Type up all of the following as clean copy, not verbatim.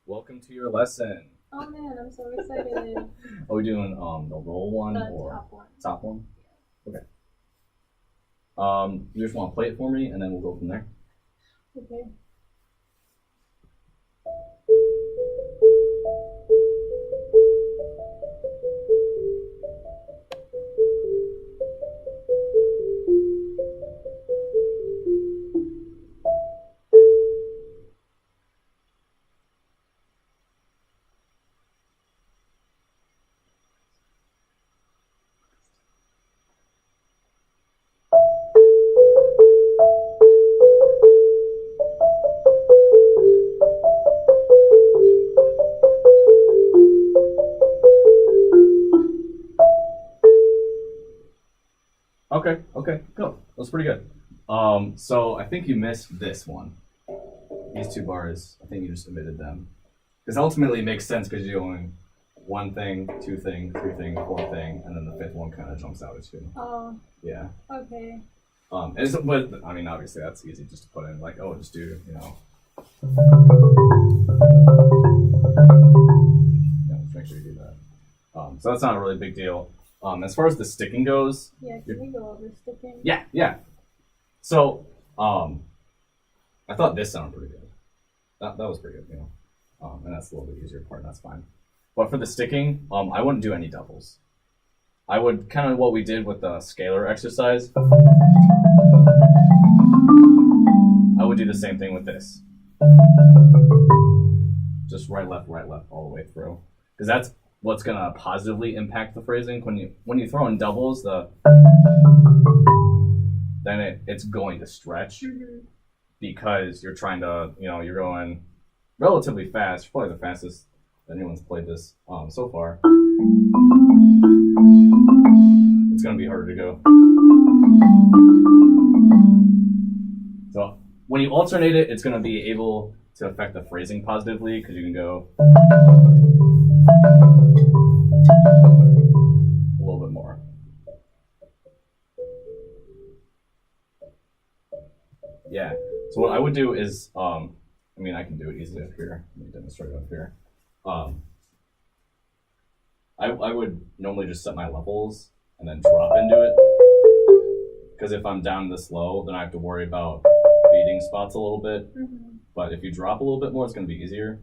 Welcome to your lesson. Oh man, I'm so excited. Are we doing the roll one The or top one. top one? Okay. You just want to play it for me, and then we'll go from there. Okay. Okay, go. That's pretty good. So I think you missed this one. These two bars, I think you just omitted them. Because ultimately it makes sense because you're doing one thing, two thing, three thing, four thing, and then the fifth one kind of jumps out at you. Oh. Yeah. Okay. But I mean, obviously that's easy just to put in, like, oh, just do, Yeah, just make sure you do that. So that's not a really big deal. As far as the sticking goes. Yeah, can we go over sticking? Yeah. So, I thought this sounded pretty good. That was pretty good, and that's a little bit easier part, and that's fine. But for the sticking, I wouldn't do any doubles. I would kind of what we did with the scalar exercise. I would do the same thing with this. Just right, left, all the way through. Because that's what's going to positively impact the phrasing. When you throw in doubles, then it's going to stretch. Mm-hmm. Because you're trying to, you're going relatively fast, probably the fastest anyone's played this so far. It's going to be harder to go. So when you alternate it, it's going to be able to affect the phrasing positively because you can go a little bit more. Yeah. So what I would do is, I can do it easily up here. Let me demonstrate it up here. I would normally just set my levels and then drop into it. Because if I'm down this low, then I have to worry about beating spots a little bit. Mm-hmm. But if you drop a little bit more, it's going to be easier.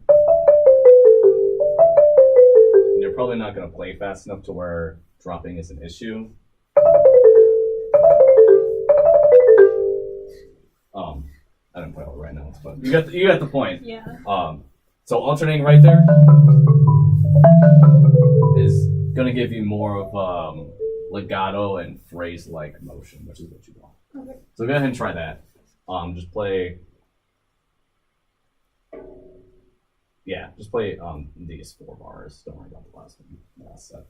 And you're probably not going to play fast enough to where dropping is an issue. I didn't play all right now, but you got the point. Yeah. So alternating right there is gonna give you more of legato and phrase-like motion, which is what you want. Okay. So go ahead and try that. Just play. Yeah, just play these 4 bars. Don't worry about the last one. Last set.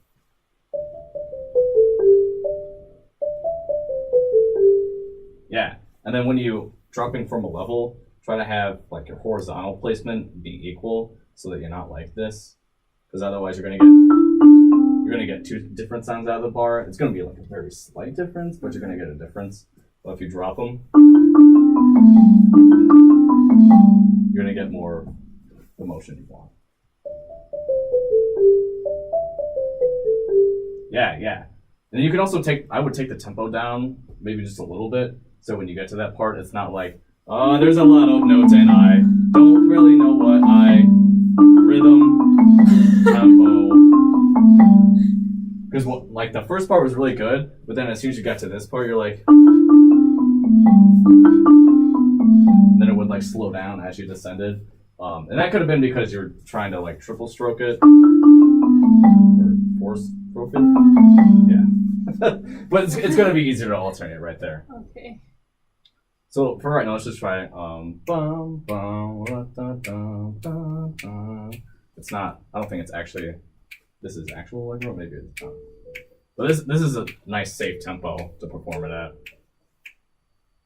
Yeah, and then when you dropping from a level, try to have like your horizontal placement be equal so that you're not like this, because otherwise you're gonna get 2 different sounds out of the bar. It's gonna be like a very slight difference, but you're gonna get a difference. But if you drop them, you're gonna get more the motion you want. Yeah. And you can also I would take the tempo down maybe just a little bit. So when you get to that part, it's not like, there's a lot of notes and I don't really know what rhythm, tempo. Because like the first part was really good, but then as soon as you got to this part, you're like, then it would like slow down as you descended. And that could have been because you're trying to like triple stroke it or 4 stroke it. Yeah. But it's going to be easier to alternate right there. Okay. So for right now, let's just try. It's not. I don't think it's actually. This is actual Allegro. Maybe it's not. But this is a nice safe tempo to perform it at.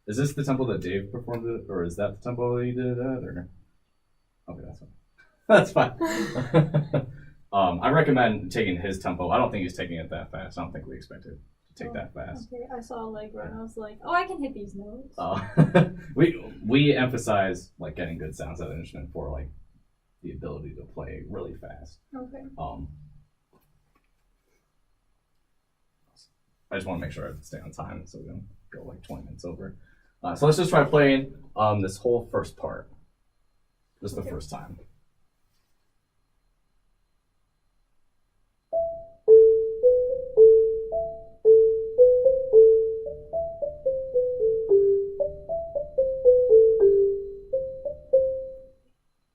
Is this the tempo that Dave performed it, or is that the tempo that he did it at? Or okay, that's fine. That's fine. I recommend taking his tempo. I don't think he's taking it that fast. I don't think we expected to take that fast. Okay, I saw Allegro and I was like, I can hit these notes. We emphasize like getting good sounds out of the instrument for like the ability to play really fast. Okay. I just want to make sure I stay on time so we don't go like 20 minutes over. So let's just try playing this whole first part. Just the first time.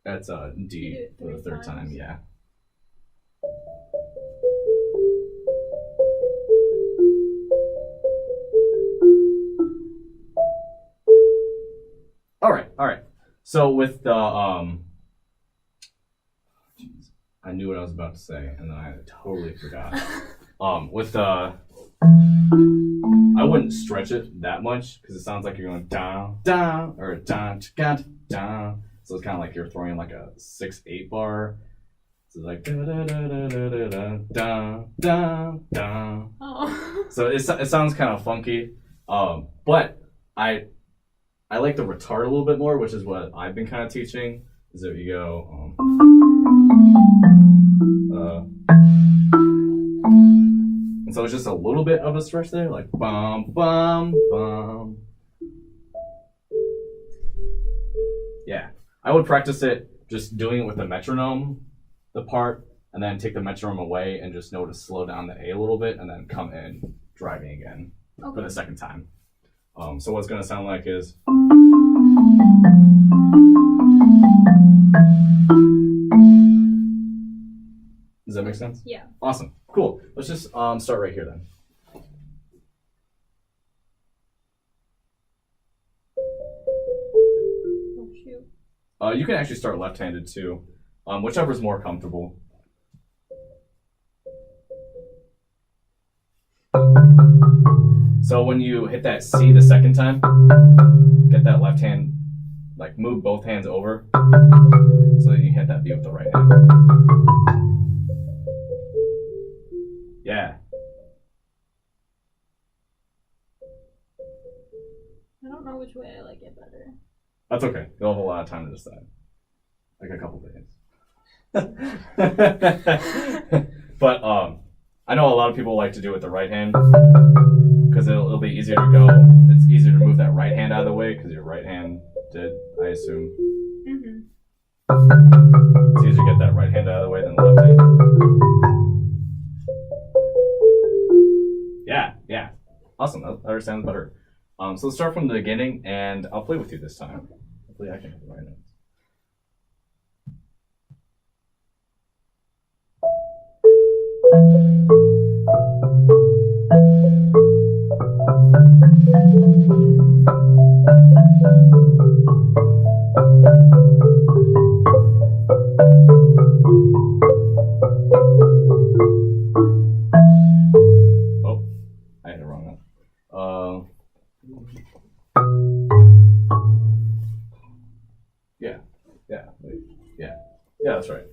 That's D for the third time, yeah. All right. So with the geez, I knew what I was about to say, and then I totally forgot. With the, I wouldn't stretch it that much because it sounds like you're going down, down, or down, down. So it's kind of like you're throwing like a 6/8 bar. So it's like da da da da da da da da da. Oh. So it sounds kind of funky, but I like the retard a little bit more, which is what I've been kind of teaching. Is that you go, and so it's just a little bit of a stretch there, like bum bum bum. Yeah, I would practice it just doing it with the metronome, the part, and then take the metronome away and just know to slow down the A a little bit, and then come in driving again for the second time. So what it's gonna sound like is. Does that make sense? Yeah. Awesome. Cool. Let's just start right here then. Oh shoot. You can actually start left-handed too, whichever's more comfortable. So when you hit that C the second time, get that left hand, like move both hands over, so that you hit that B with the right hand. Yeah. I don't know which way I like it better. That's okay. You'll have a lot of time to decide. Like a couple days. But I know a lot of people like to do it with the right hand because it'll be easier to go. It's easier to move that right hand out of the way because your right hand did, I assume. Mm-hmm. It's easier to get that right hand out of the way than the left hand. Yeah. Awesome. That understands better. So let's start from the beginning, and I'll play with you this time. Hopefully I can hit the right notes. Oh, I had it wrong now. Yeah, that's right.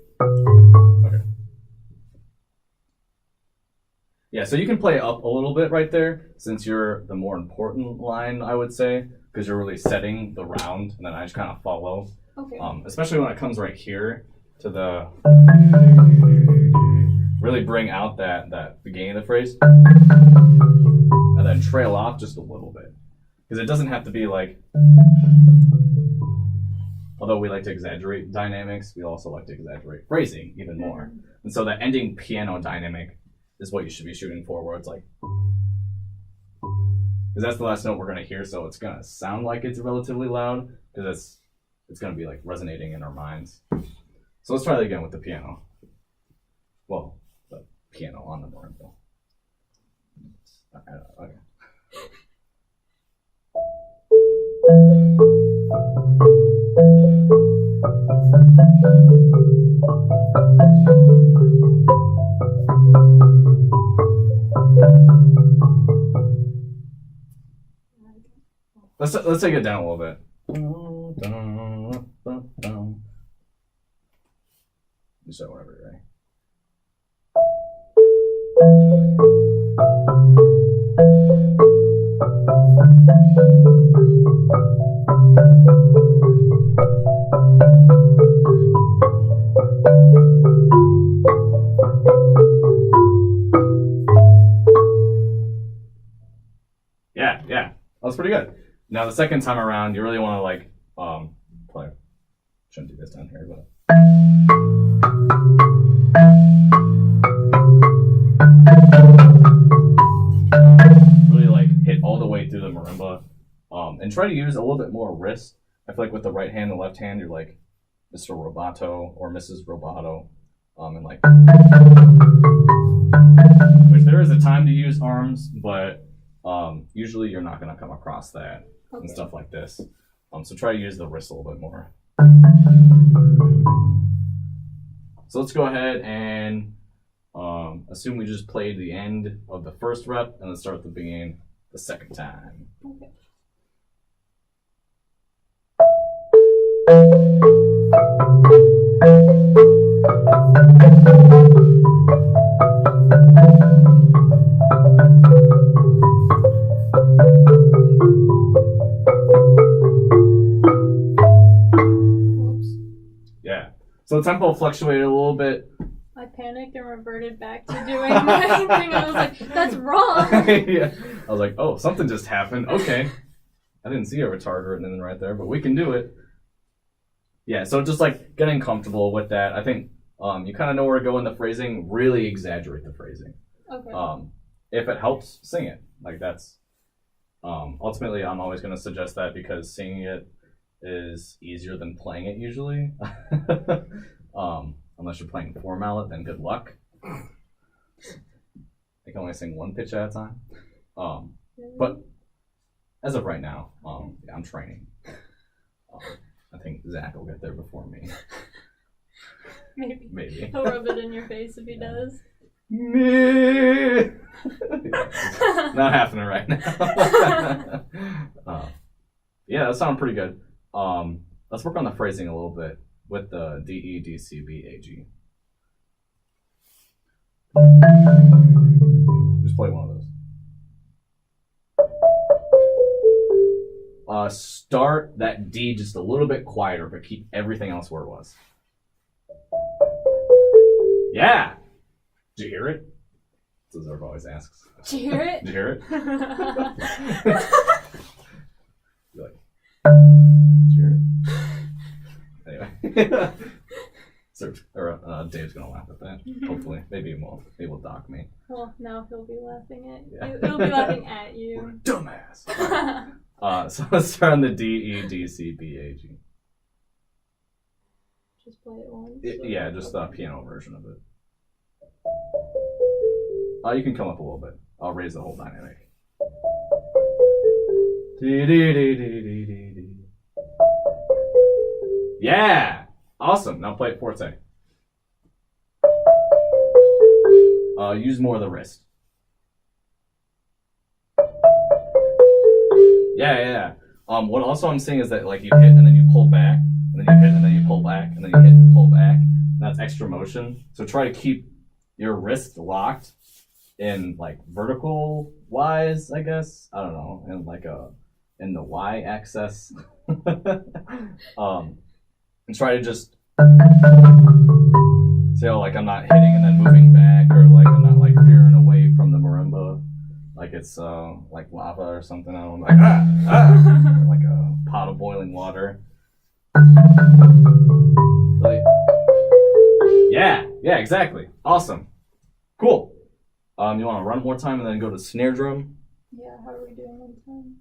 Okay. Yeah, so you can play up a little bit right there, since you're the more important line, I would say, because you're really setting the round, and then I just kind of follow. Okay. Especially when it comes right here to the, really bring out that beginning of the phrase, and then trail off just a little bit, because it doesn't have to be like. Although we like to exaggerate dynamics, we also like to exaggerate phrasing even more. And so the ending piano dynamic is what you should be shooting for, where it's like, because that's the last note we're gonna hear, so it's gonna sound like it's relatively loud, because it's gonna be like resonating in our minds. So let's try that again with the piano. Well, the piano on the marimba. Okay. Let's take it down a little bit. Just so whenever you're ready. That's pretty good. Now the second time around, you really want to like probably shouldn't do this down here, but really like hit all the way through the marimba, and try to use a little bit more wrist. I feel like with the right hand and left hand, you're like Mr. Roboto or Mrs. Roboto, and like, which there is a time to use arms, but usually you're not gonna come across that and stuff like this. So try to use the wrist a little bit more. So let's go ahead and assume we just played the end of the first rep and then start at the beginning the second time. Okay. Whoops. Yeah. So the tempo fluctuated a little bit. I panicked and reverted back to doing my thing. I was like, that's wrong. Yeah. I was like, oh, something just happened. Okay. I didn't see a retard written right there, but we can do it. Yeah, so just like getting comfortable with that. I think you kind of know where to go in the phrasing. Really exaggerate the phrasing. Okay. If it helps, sing it. Like that's ultimately I'm always going to suggest that because singing it is easier than playing it usually. Unless you're playing four mallet, then good luck. I can only sing one pitch at a time. But as of right now, yeah, I'm training. I think Zach will get there before me. Maybe. He'll rub it in your face if he does. Me. Not happening right now. Yeah, that sounds pretty good. Let's work on the phrasing a little bit with the D, E, D, C, B, A, G. Just play one of those. Start that D just a little bit quieter, but keep everything else where it was. Yeah! Did you hear it? That's what Zerv always asks. Did you hear it? Did you hear it? You're like, did you hear it? Anyway. Dave's gonna laugh at that, hopefully. Maybe he won't. He will dock me. Well, now he'll be laughing at you. Yeah. He'll be laughing at you. What a dumbass! So let's start on the D, E, D, C, B, A, G. Just play it once? Yeah, just the piano version of it. You can come up a little bit. I'll raise the whole dynamic. D, D, D, D, D, D, D. Yeah! Awesome. Now play it forte. Use more of the wrist. Yeah. What also I'm saying is that like you hit and then you pull back, and then you hit and then you pull back, and then you hit and pull back. That's extra motion. So try to keep your wrist locked in like vertical wise, I guess. I don't know, in like in the Y axis. And try to just see how like I'm not hitting and then moving back, or like I'm not like veering away from the marimba, like it's like lava or something. I don't know, like or like a pot of boiling water. Like, yeah, exactly. Awesome, cool. You want to run one more time and then go to snare drum? Yeah. How are we doing on time?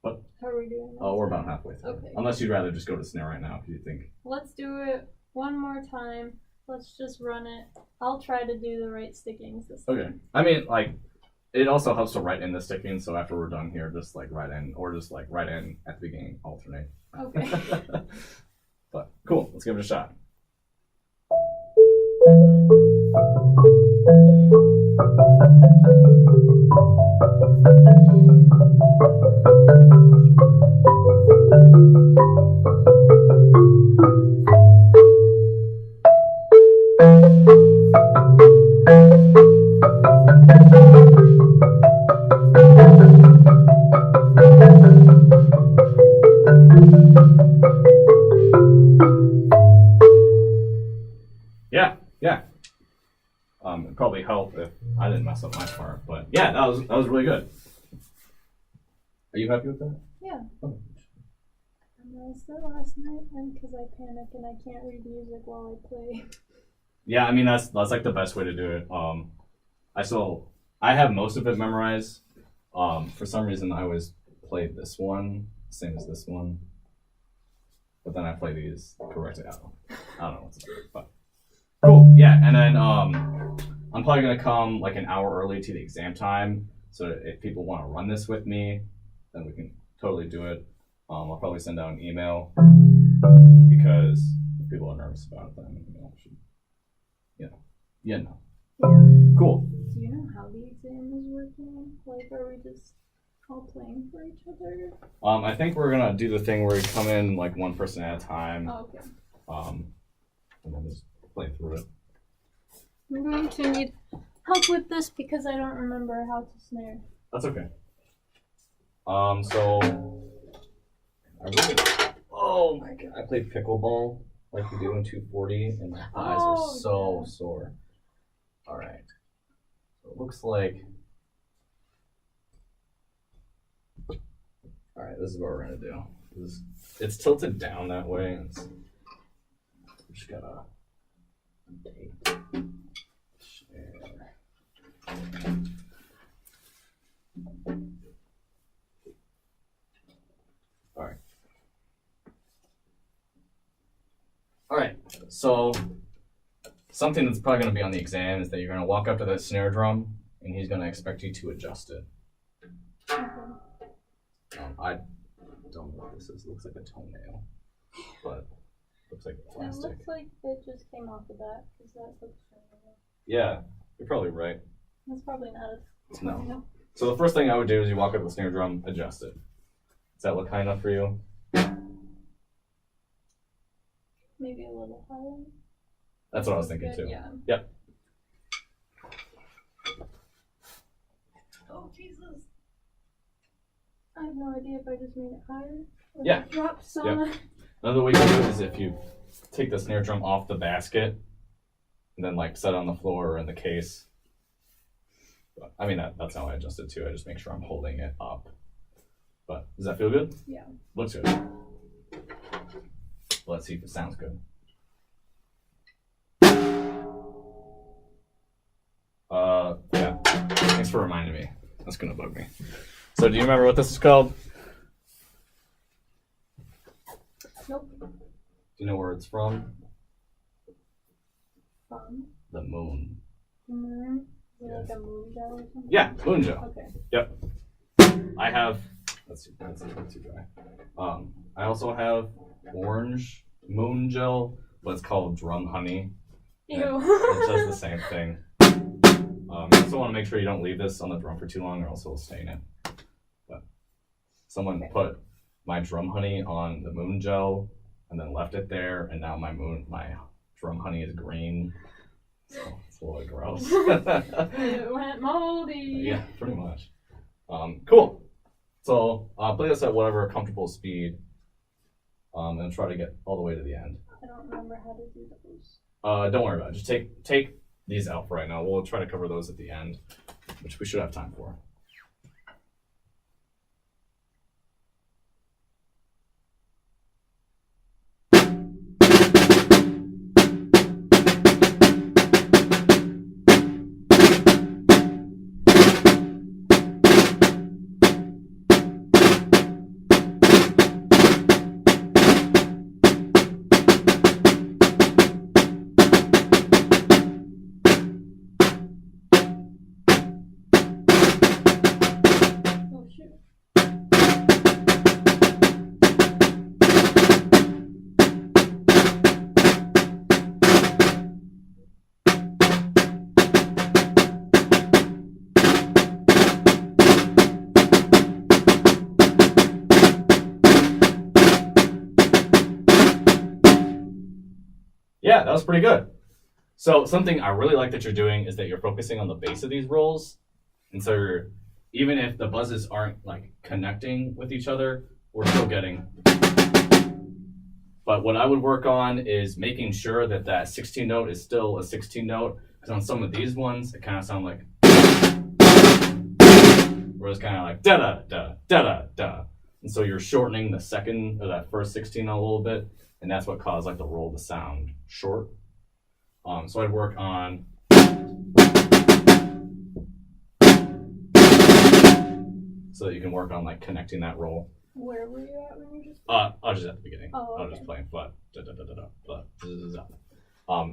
What? How are we doing? Oh, we're about halfway through. Okay. Unless you'd rather just go to snare right now, if you think. Let's do it one more time. Let's just run it. I'll try to do the right stickings this time. Okay. I mean, like, it also helps to write in the sticking, so after we're done here, just like write in, or just like write in at the beginning, alternate. Okay. But cool, let's give it a shot. Yeah. It'd probably help if I didn't mess up my part, but yeah, that was really good. Are you happy with that? Yeah. Oh. I noticed it last night, and because I panic and I can't read music while I play. Yeah, I mean that's like the best way to do it. I have most of it memorized. For some reason I always play this one, same as this one. But then I play these correctly. I don't know what's up, but cool. Yeah, and then I'm probably gonna come like an hour early to the exam time. So if people want to run this with me, then we can totally do it. I'll probably send out an email because if people are nervous about it, then should, yeah, no. Yeah. Cool. Do you know how the exam is working? Like, are we just all playing for each other? I think we're gonna do the thing where we come in like one person at a time. Oh, okay. And then just play through it. I'm going to need help with this because I don't remember how to snare. That's okay. So oh my god, I played pickleball like you do in 240, and my thighs are so sore. All right, so it looks like. All right, this is what we're gonna do. It's tilted down that way, and we just gotta share. All right. So something that's probably going to be on the exam is that you're going to walk up to the snare drum, and he's going to expect you to adjust it. Okay. I don't know what this is. It looks like a toenail, but it looks like It plastic. looks like it just came off the bat because that looks familiar. Yeah, you're probably right. That's probably not a No. toenail. So the first thing I would do is you walk up to the snare drum, adjust it. Does that look high enough for you? Maybe a little higher. That's what I was thinking Good, too. yeah. Yep. Oh Jesus! I have no idea if I just made it higher. Or Yeah. Drop some. Yep. Another way you can do it is if you take the snare drum off the basket and then like set it on the floor or in the case. But, I mean that's how I adjust it too. I just make sure I'm holding it up. But does that feel good? Yeah. Looks good. Let's see if it sounds good. Yeah. Thanks for reminding me. That's gonna bug me. So do you remember what this is called? Nope. Do you know where it's from? From The moon. the moon. Is it like a moon gel or something? Yeah, moon gel. Okay. Yep. I have. That's too dry. I also have orange moon gel, but it's called drum honey. Ew. It does the same thing. You also want to make sure you don't leave this on the drum for too long, or else it'll stain it. But someone put my drum honey on the moon gel and then left it there, and now my drum honey is green. So it's a little gross. It went moldy. Yeah, pretty much. Cool. So play this at whatever comfortable speed, and try to get all the way to the end. I don't remember how to do those. Don't worry about it. Just take these out for right now. We'll try to cover those at the end, which we should have time for. Oh shoot. Yeah, that was pretty good. So something I really like that you're doing is that you're focusing on the base of these rolls. And so even if the buzzes aren't like connecting with each other, we're still getting. But what I would work on is making sure that that 16 note is still a 16 note. Because on some of these ones, it kind of sounds like where it's kind of like da da da da da da, and so you're shortening the second or that first 16 a little bit, and that's what caused like the roll to sound short. So I'd work on. So that you can work on like connecting that roll. Where were you at when you just? I was just at the beginning. Oh, okay. I was just playing flat.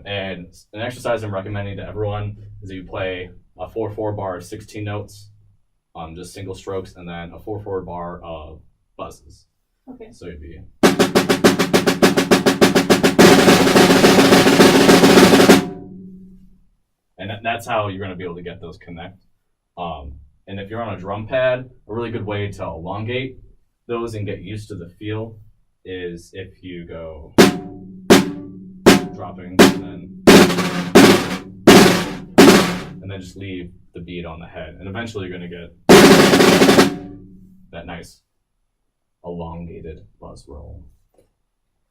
And an exercise I'm recommending to everyone is that you play a 4/4 bar of 16 notes, just single strokes, and then a 4/4 bar of buzzes. Okay. So you'd be. And that's how you're going to be able to get those connect. And if you're on a drum pad, a really good way to elongate those and get used to the feel is if you go dropping and then just leave the beat on the head. And eventually you're going to get that nice elongated buzz roll.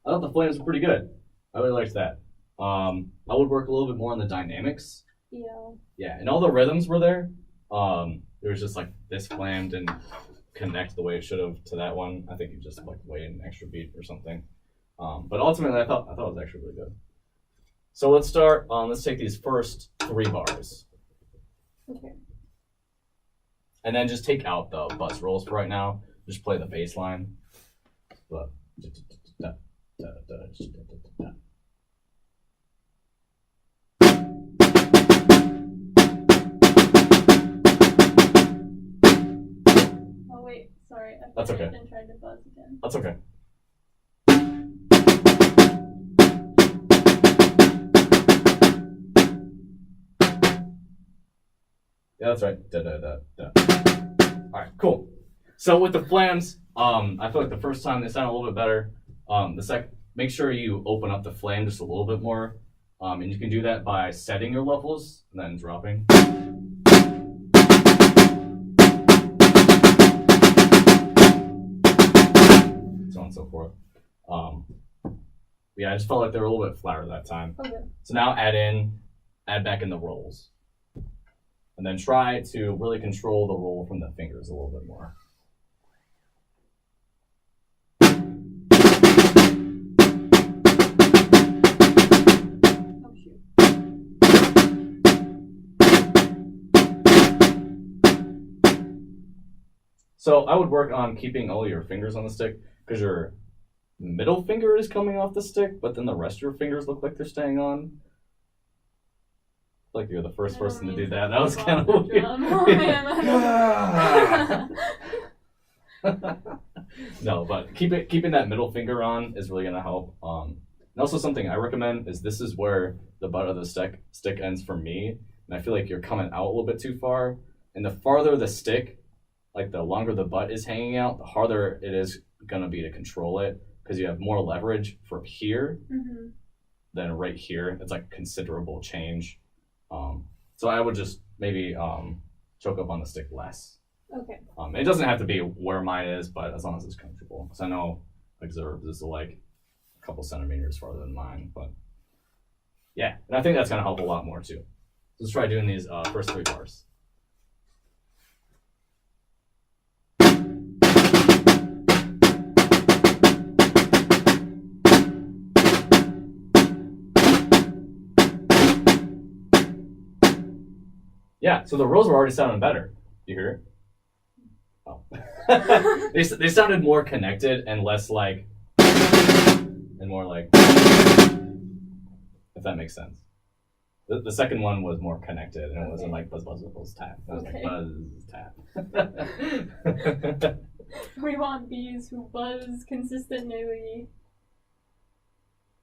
I thought the flames were pretty good. I really liked that. I would work a little bit more on the dynamics. Yeah. Yeah, and all the rhythms were there. It was just like this flam didn't connect the way it should have to that one. I think you just like weighed an extra beat or something. But ultimately, I thought it was actually really good. So let's start. Let's take these first 3 bars. Okay. And then just take out the buzz rolls for right now. Just play the bass line. But, Oh wait, sorry. I That's okay. and tried to buzz again. That's okay. Yeah, that's right. Da, da, da, da. All right, cool. So with the flams, I feel like the first time they sound a little bit better. Make sure you open up the flam just a little bit more, and you can do that by setting your levels and then dropping. So on and so forth. Yeah, I just felt like they were a little bit flatter that time. Okay. So now add back in the rolls. And then try to really control the roll from the fingers a little bit more. Oh shoot. So I would work on keeping all your fingers on the stick because your middle finger is coming off the stick, but then the rest of your fingers look like they're staying on. Like you're the first person to do that. That was kind of weird. Oh man. No, but keeping that middle finger on is really gonna help. And also something I recommend is this is where the butt of the stick ends for me, and I feel like you're coming out a little bit too far. And the farther the stick, like the longer the butt is hanging out, the harder it is gonna be to control it because you have more leverage from here than right here. It's like considerable change. So I would just maybe choke up on the stick less. Okay. It doesn't have to be where mine is, but as long as it's comfortable. Because I know like Zerb's is like a couple centimeters farther than mine. But yeah, and I think that's going to help a lot more too. So let's try doing these first 3 bars. Yeah, so the rolls were already sounding better. You hear it? Oh. they sounded more connected and less like, and more like, if that makes sense. The second one was more connected and it wasn't like buzz, buzz, buzz, tap. It was like buzz, tap. We want bees who buzz consistently.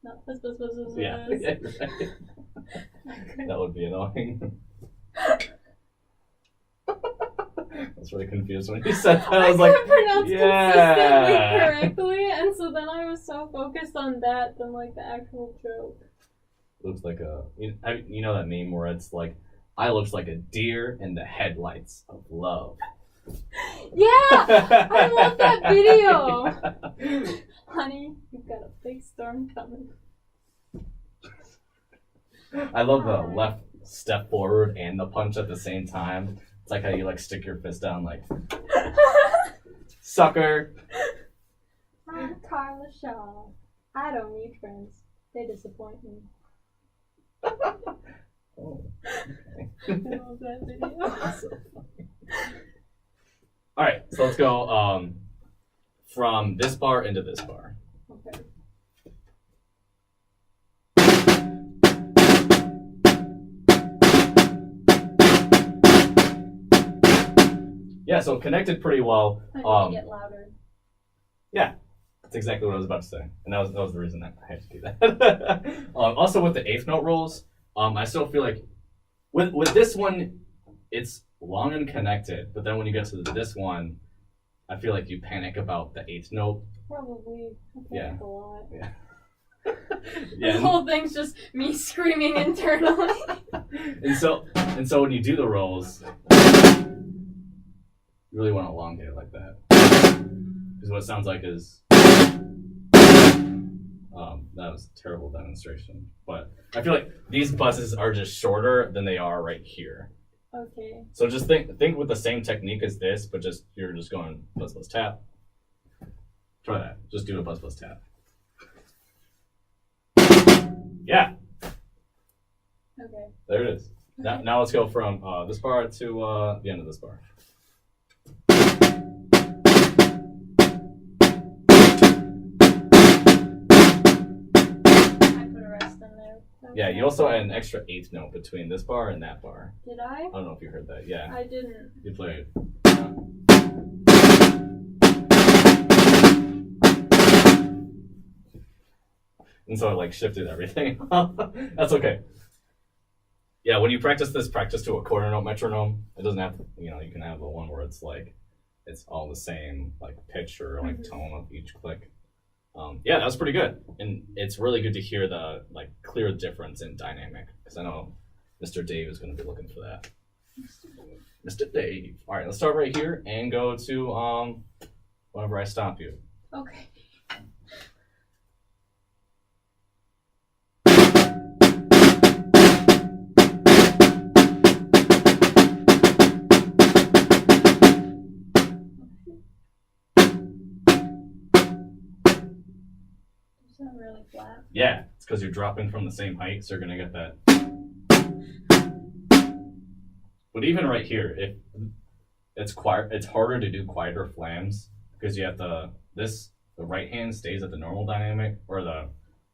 Not buzz, buzz, buzz, buzz, Yeah, buzz. yeah, right. That would be annoying. I was really confused when you said that. I was like, couldn't pronounce consistently yeah. correctly, and so then I was so focused on that than like the actual joke. Looks like you know that meme where it's like, I looks like a deer in the headlights of love. Yeah, I love that video. Yeah. Honey, you've got a big storm coming. I love the left step forward and the punch at the same time. It's like how you like stick your fist down, like sucker. I'm Carla Shaw. I don't need friends. They disappoint me. Oh, okay. I love that video. So funny. All right, so let's go from this bar into this bar. Okay. Yeah, so connected pretty well. I need to get louder. Yeah, that's exactly what I was about to say, and that was the reason that I had to do that. Also, with the eighth note rolls, I still feel like with this one, it's long and connected, but then when you get to this one, I feel like you panic about the eighth note. Probably. I panic a lot. Yeah. This whole thing's just me screaming internally. and so when you do the rolls, you really want to elongate it like that, because what it sounds like is that was a terrible demonstration. But I feel like these buzzes are just shorter than they are right here. Okay. So just think with the same technique as this, but you're just going buzz buzz tap. Try that. Just do a buzz buzz tap. Yeah. Okay. There it is. Now let's go from this bar to the end of this bar. I put a rest in there. Okay. Yeah, you also add an extra eighth note between this bar and that bar. Did I? I don't know if you heard that. Yeah. I didn't. You played. And so it like shifted everything. That's okay. Yeah, when you practice to a quarter note metronome. It doesn't have to, you can have the one where it's like, it's all the same like pitch or like tone of each click. Yeah, that was pretty good. And it's really good to hear the like clear difference in dynamic, because I know Mr. Dave is going to be looking for that. Mr. Dave. All right, let's start right here and go to whenever I stop you. Okay. You sound really flat. Yeah, it's because you're dropping from the same height, so you're going to get that. But even right here, it's harder to do quieter flams, because you have the right hand stays at the normal dynamic, or the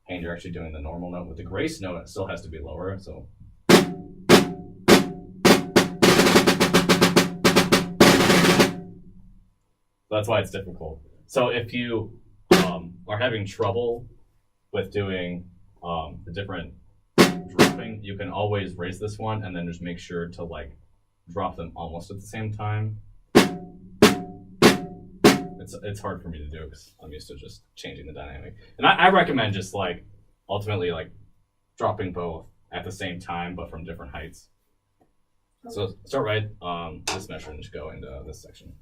hand you're actually doing the normal note. With the grace note, it still has to be lower, so. That's why it's difficult. So if you are having trouble with doing the different dropping, you can always raise this one and then just make sure to like drop them almost at the same time. It's hard for me to do because I'm used to just changing the dynamic. And I recommend just like ultimately like dropping both at the same time but from different heights. So start right this measure and just go into this section.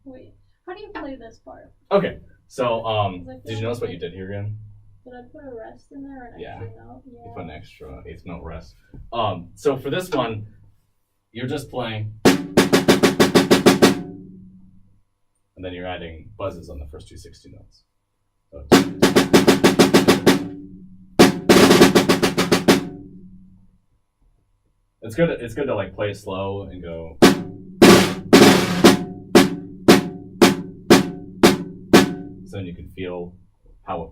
Wait, how do you play this part? Okay, so did you notice what you did here again? Did I put a rest in there or an extra note? Yeah. You put an extra eighth note rest. So for this one, you're just playing, and then you're adding buzzes on the first 260 notes. So, it's good to like play slow and go. So then you can feel how it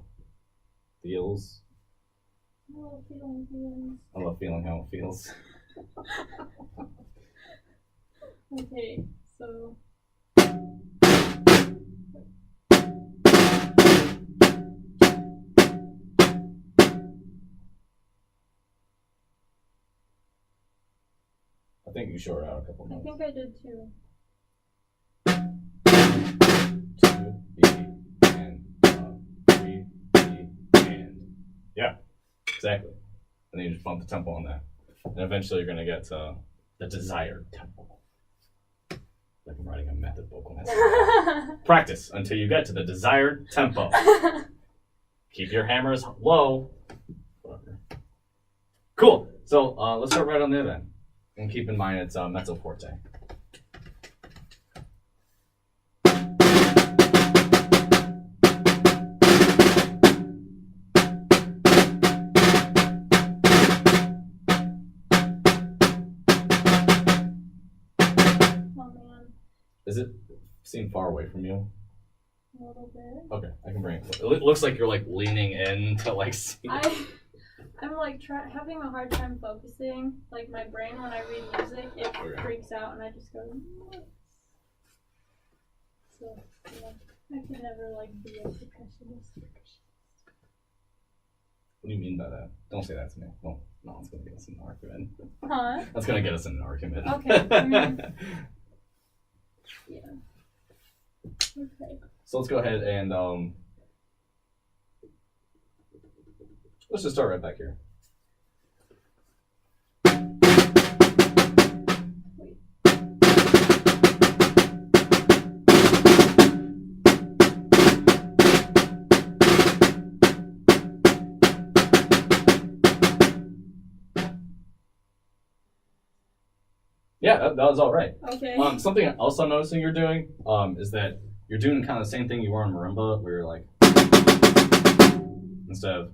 feels. I love feeling feelings. I love feeling how it feels. Okay, so. I think you shorted out a couple I notes. think I did too. 2 B and 3 B and yeah, exactly. And then you just bump the tempo on that. And eventually you're going to get to the desired tempo. Like I'm writing a method book when I say practice until you get to the desired tempo. Keep your hammers low. Whatever. Cool. So let's start right on there then. And keep in mind it's mezzo forte. Does it seem far away from you? A little bit. Okay, I can bring it. It looks like you're like leaning in to like see. I'm like having a hard time focusing. Like my brain when I read music, it freaks out and I just go nuts. So yeah, I can never like be a percussionist. What do you mean by that? Don't say that to me. Well, no, it's gonna get us in an argument. Huh? That's gonna get us in an argument. Okay. Yeah. Okay. So let's go ahead and let's just start right back here. Yeah, that was all right. Okay. Something else I'm noticing you're doing is that you're doing kind of the same thing you were in marimba, where you're like, instead of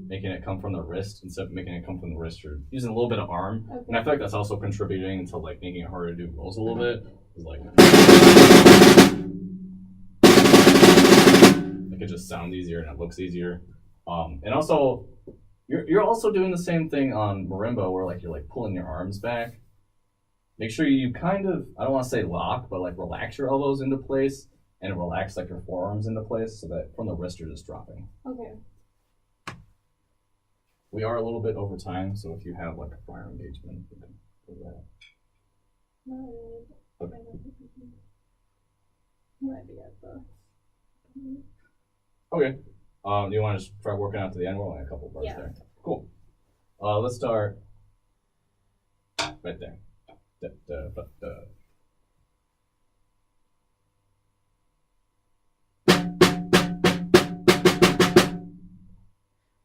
making it come from the wrist, instead of making it come from the wrist, you're using a little bit of arm. Okay. And I feel like that's also contributing to like making it harder to do rolls a little bit. It's like, it just sounds easier and it looks easier. And also, you're also doing the same thing on marimba, where like you're like pulling your arms back. Make sure you kind of, I don't want to say lock, but like relax your elbows into place and relax like your forearms into place so that from the wrist you're just dropping. Okay. We are a little bit over time, so if you have like a fire engagement, you can do that. Not really. Okay. Might be at the. Okay. Do you want to just try working out to the end? We're only a couple bars there. Cool. Let's start right there.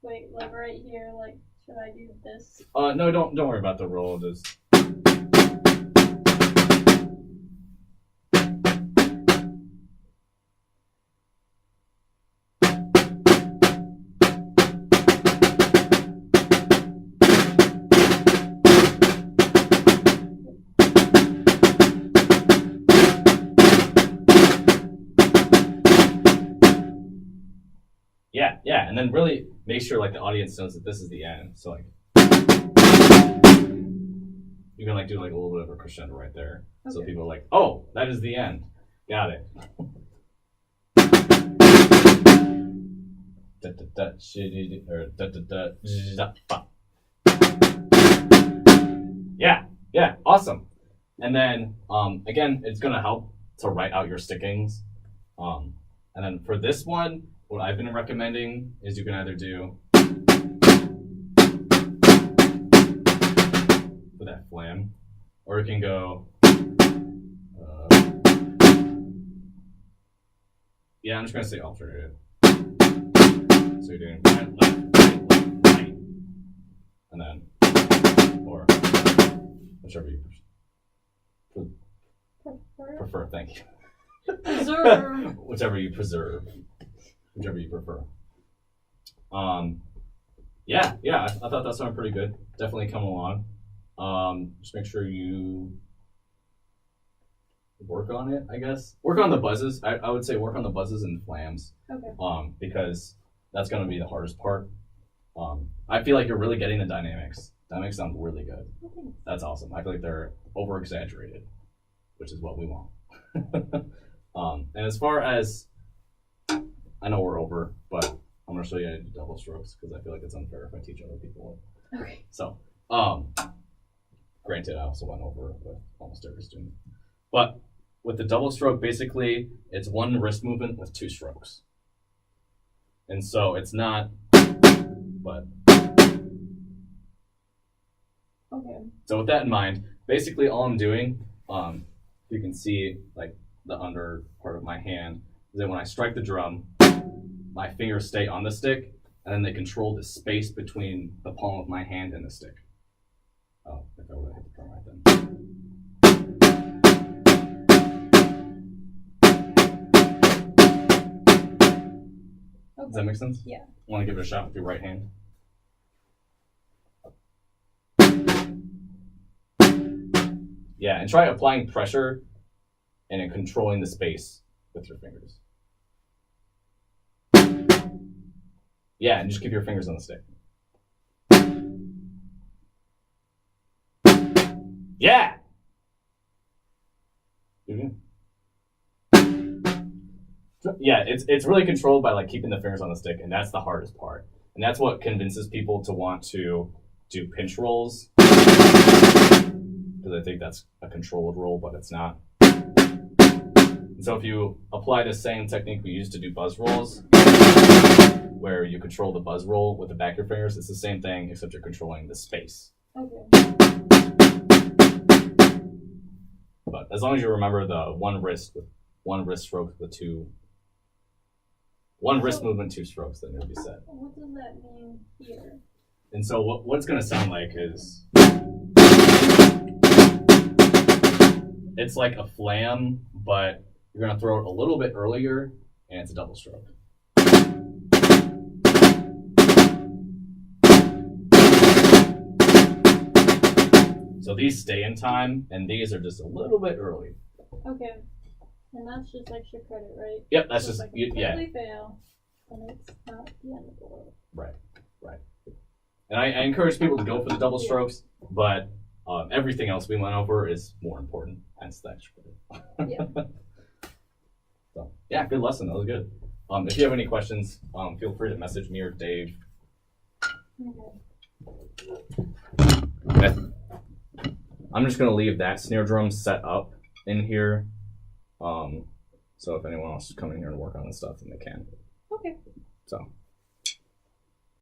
Wait, like right here, like, should I do this? No, don't worry about the roll. Just yeah, and then really make sure like the audience knows that this is the end. So like you can like do like a little bit of a crescendo right there, so people are like, oh, that is the end. Got it. Yeah, awesome. And then again, it's gonna help to write out your stickings. And then for this one, what I've been recommending is you can either do for that flam, or you can go. Yeah, I'm just gonna say alternative. So you're doing right, left, right, and then, or whichever you prefer. Thank you. Preserve. Whichever you prefer. Yeah, I thought that sounded pretty good. Definitely come along. Just make sure you work on it, I guess. Work on the buzzes. I would say work on the buzzes and flams. Okay. Because that's gonna be the hardest part. I feel like you're really getting the dynamics. Dynamics sound really good. Okay. That's awesome. I feel like they're over exaggerated, which is what we want. And as far as I know we're over, but I'm gonna show you how to do double strokes because I feel like it's unfair if I teach other people it. Okay. So, granted, I also went over it with almost every student. But with the double stroke, basically, it's one wrist movement with two strokes. And so it's not, but Okay. So with that in mind, basically all I'm doing, you can see like the under part of my hand, is that when I strike the drum, my fingers stay on the stick, and then they control the space between the palm of my hand and the stick. Oh, if I would have hit the drum right then. Okay. Does that make sense? Yeah. Want to give it a shot with your right hand? Yeah, and try applying pressure and then controlling the space with your fingers. Yeah, and just keep your fingers on the stick. Yeah! Yeah, it's really controlled by like keeping the fingers on the stick, and that's the hardest part. And that's what convinces people to want to do pinch rolls. Because I think that's a controlled roll, but it's not. And so if you apply the same technique we used to do buzz rolls, where you control the buzz roll with the back of your fingers, it's the same thing, except you're controlling the space. Okay. But as long as you remember the one wrist stroke with one wrist movement, 2 strokes, then you'll be set. What does that mean here? And so what it's going to sound like is, it's like a flam, but you're going to throw it a little bit earlier, and it's a double stroke. So these stay in time, and these are just a little bit early. Okay. And that's just extra credit, right? Yep, that's So just, if I yeah. completely fail, then it's not the end of the world. Right. And I encourage people to go for the double strokes, but everything else we went over is more important. Hence the extra credit. Yeah. So, yeah, good lesson. That was good. If you have any questions, feel free to message me or Dave. Okay. I'm just going to leave that snare drum set up in here. So if anyone else is coming here and work on this stuff, then they can. Okay. So.